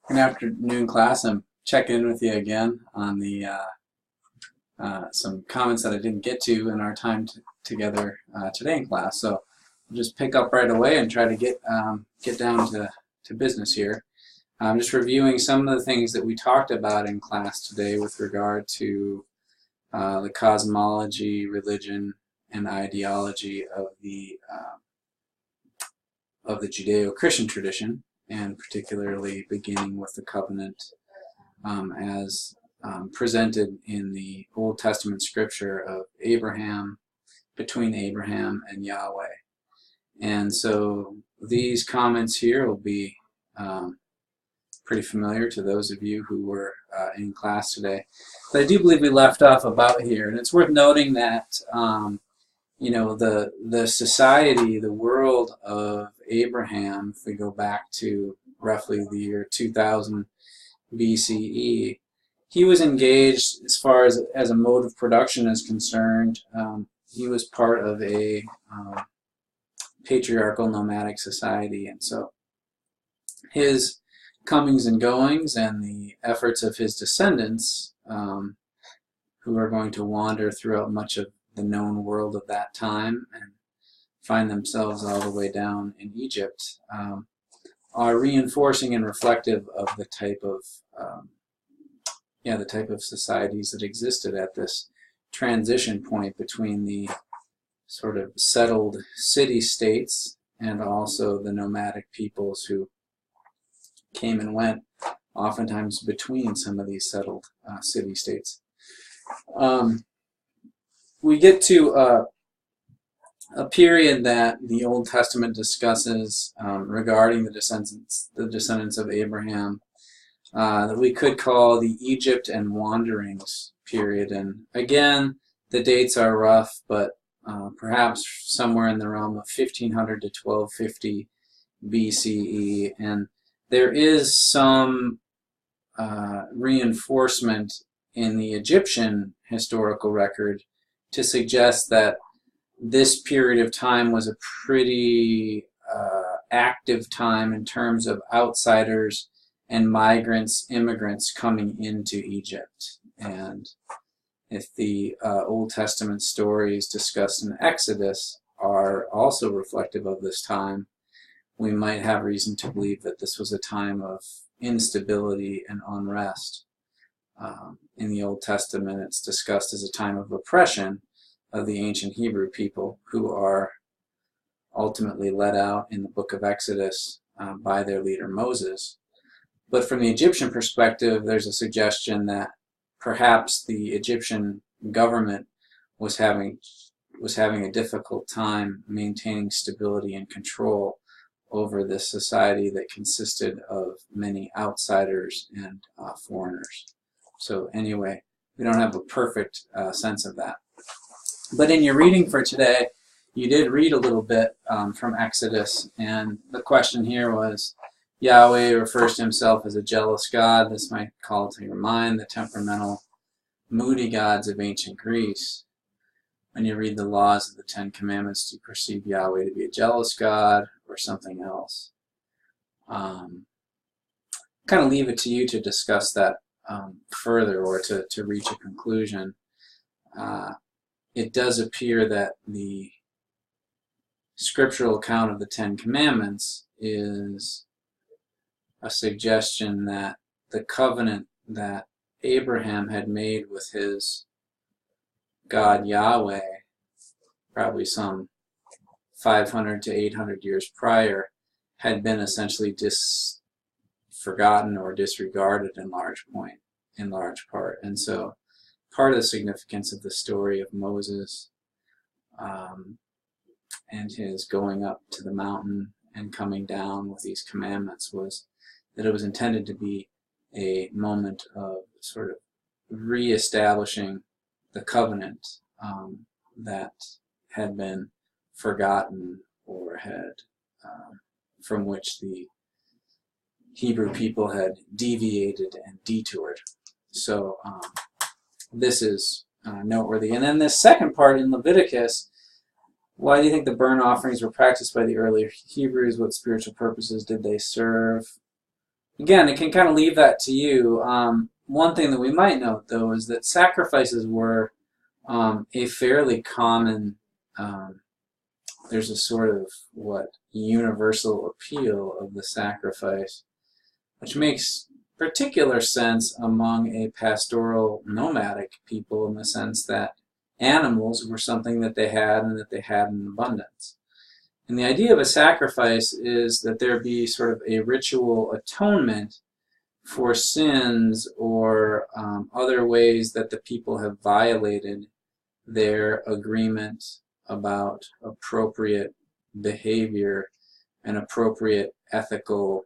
Good afternoon, class. I'm checking in with you again on the some comments that I didn't get to in our time together today in class. So I'll just pick up right away and try to get down to business here. I'm just reviewing some of the things that we talked about in class today with regard to the cosmology, religion, and ideology of the Judeo-Christian tradition, and particularly beginning with the covenant as presented in the Old Testament scripture of Abraham, between Abraham and Yahweh. And so these comments here will be pretty familiar to those of you who were in class today. But I do believe we left off about here, and it's worth noting that you know, the society, the world of Abraham, if we go back to roughly the year 2000 BCE, he was engaged as far as a mode of production is concerned. He was part of a patriarchal nomadic society, and so his comings and goings and the efforts of his descendants, who are going to wander throughout much of the known world of that time and find themselves all the way down in Egypt, are reinforcing and reflective of the type of societies that existed at this transition point between the sort of settled city-states and also the nomadic peoples who came and went, oftentimes between some of these settled city-states. We get to a period that the Old Testament discusses regarding the descendants of Abraham that we could call the Egypt and wanderings period. And again, the dates are rough, but perhaps somewhere in the realm of 1500 to 1250 BCE. And there is some reinforcement in the Egyptian historical record to suggest that this period of time was a pretty active time in terms of outsiders and migrants, immigrants coming into Egypt. And if the Old Testament stories discussed in Exodus are also reflective of this time, we might have reason to believe that this was a time of instability and unrest. In the Old Testament, it's discussed as a time of oppression of the ancient Hebrew people, who are ultimately led out in the book of Exodus by their leader Moses. But from the Egyptian perspective, there's a suggestion that perhaps the Egyptian government was having a difficult time maintaining stability and control over this society that consisted of many outsiders and foreigners. So anyway, we don't have a perfect sense of that. But in your reading for today, you did read a little bit from Exodus, and the question here was, Yahweh refers to himself as a jealous God. This might call to your mind the temperamental, moody gods of ancient Greece. When you read the laws of the Ten Commandments, do you perceive Yahweh to be a jealous God or something else? Kind of leave it to you to discuss that further, or to reach a conclusion. It does appear that the scriptural account of the Ten Commandments is a suggestion that the covenant that Abraham had made with his God Yahweh, probably some 500 to 800 years prior, had been essentially forgotten or disregarded in large part. And so part of the significance of the story of Moses and his going up to the mountain and coming down with these commandments was that it was intended to be a moment of sort of reestablishing the covenant that had been forgotten or had from which the Hebrew people had deviated and detoured. So this is noteworthy. And then this second part in Leviticus, why do you think the burnt offerings were practiced by the earlier Hebrews? What spiritual purposes did they serve? again, it can kind of leave that to you. One thing that we might note, though, is that sacrifices were a fairly common, there's a sort of, universal appeal of the sacrifice, which makes particular sense among a pastoral nomadic people in the sense that animals were something that they had and that they had in abundance. And the idea of a sacrifice is that there be sort of a ritual atonement for sins or other ways that the people have violated their agreement about appropriate behavior and appropriate ethical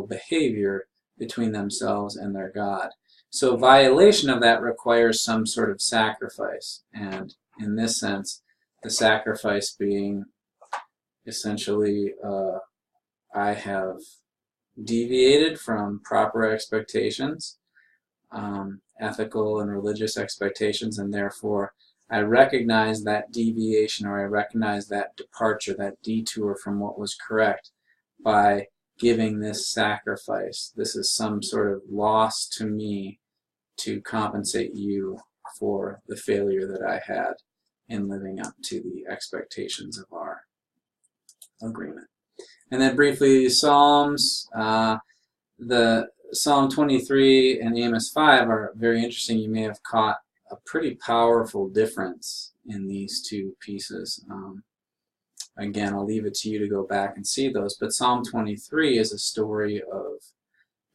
behavior between themselves and their God. So violation of that requires some sort of sacrifice, and in this sense, the sacrifice being essentially, I have deviated from proper expectations, ethical and religious expectations, and therefore I recognize that deviation, or I recognize that departure, that detour from what was correct by giving this sacrifice. This is some sort of loss to me to compensate you for the failure that I had in living up to the expectations of our agreement. And then briefly, Psalms. The Psalm 23 and Amos 5 are very interesting. You may have caught a pretty powerful difference in these two pieces. Again, I'll leave it to you to go back and see those. But Psalm 23 is a story of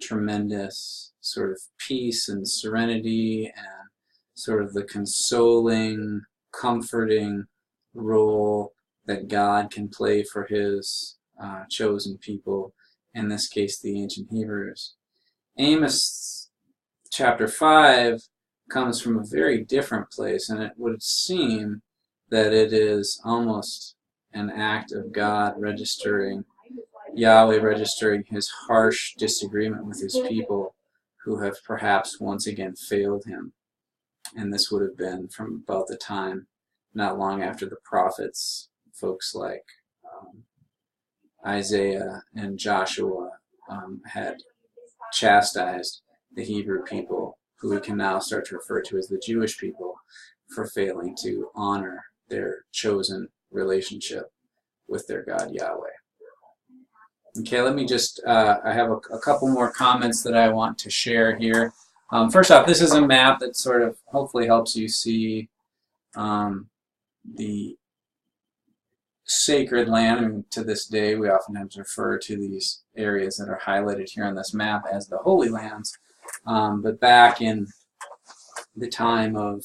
tremendous sort of peace and serenity and sort of the consoling, comforting role that God can play for his chosen people, in this case the ancient Hebrews. Amos chapter 5 comes from a very different place, and it would seem that it is almost an act of God registering, Yahweh registering his harsh disagreement with his people who have perhaps once again failed him. And this would have been from about the time, not long after the prophets, folks like Isaiah and Joshua had chastised the Hebrew people, who we can now start to refer to as the Jewish people, for failing to honor their chosen relationship with their God Yahweh. Okay, let me just, I have a couple more comments that I want to share here. First off, this is a map that sort of hopefully helps you see the sacred land. I mean, to this day, we oftentimes refer to these areas that are highlighted here on this map as the Holy Lands. But back in the time of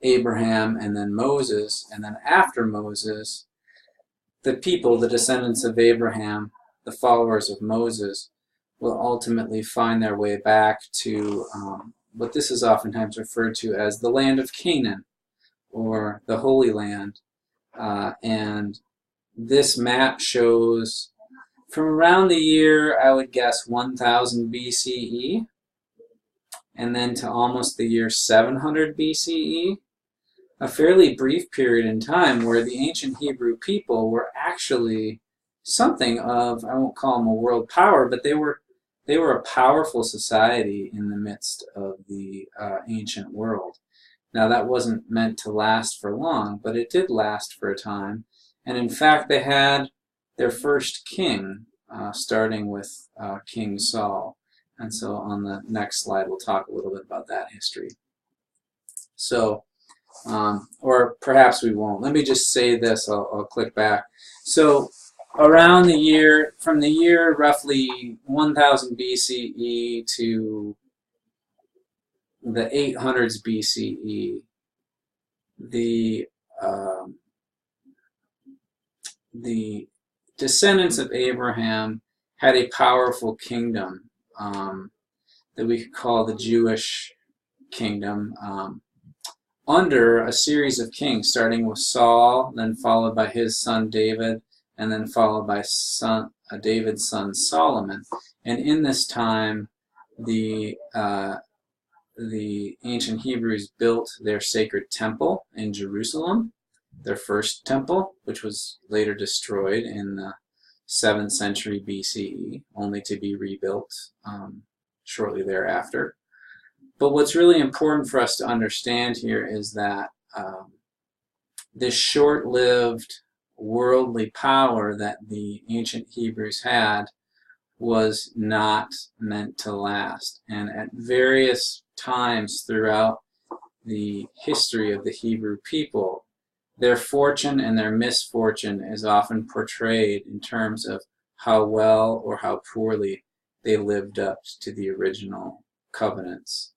Abraham and then Moses, and then after Moses, the people, the descendants of Abraham, the followers of Moses, will ultimately find their way back to what this is oftentimes referred to as the land of Canaan, or the Holy Land. And this map shows from around the year, I would guess, 1000 BCE, and then to almost the year 700 BCE, a fairly brief period in time where the ancient Hebrew people were actually something of, I won't call them a world power, but they were a powerful society in the midst of the ancient world. Now, that wasn't meant to last for long, but it did last for a time. And in fact, they had their first king, starting with King Saul. And so on the next slide, we'll talk a little bit about that history. So, or perhaps we won't. Let me just say this. I'll click back. So around the year, from the year roughly 1000 BCE to the 800s BCE, the descendants of Abraham had a powerful kingdom that we could call the Jewish kingdom, under a series of kings, starting with Saul, then followed by his son David, and then followed by David's son Solomon. And in this time, the ancient Hebrews built their sacred temple in Jerusalem, their first temple, which was later destroyed in the 7th century BCE, only to be rebuilt shortly thereafter. But what's really important for us to understand here is that this short-lived worldly power that the ancient Hebrews had was not meant to last. And at various times throughout the history of the Hebrew people, their fortune and their misfortune is often portrayed in terms of how well or how poorly they lived up to the original covenants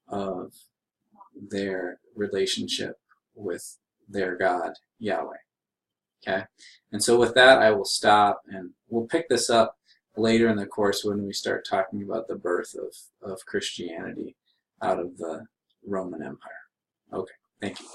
of their relationship with their God, Yahweh. Okay? And so with that, I will stop, and we'll pick this up later in the course when we start talking about the birth of Christianity out of the Roman Empire. Okay, thank you.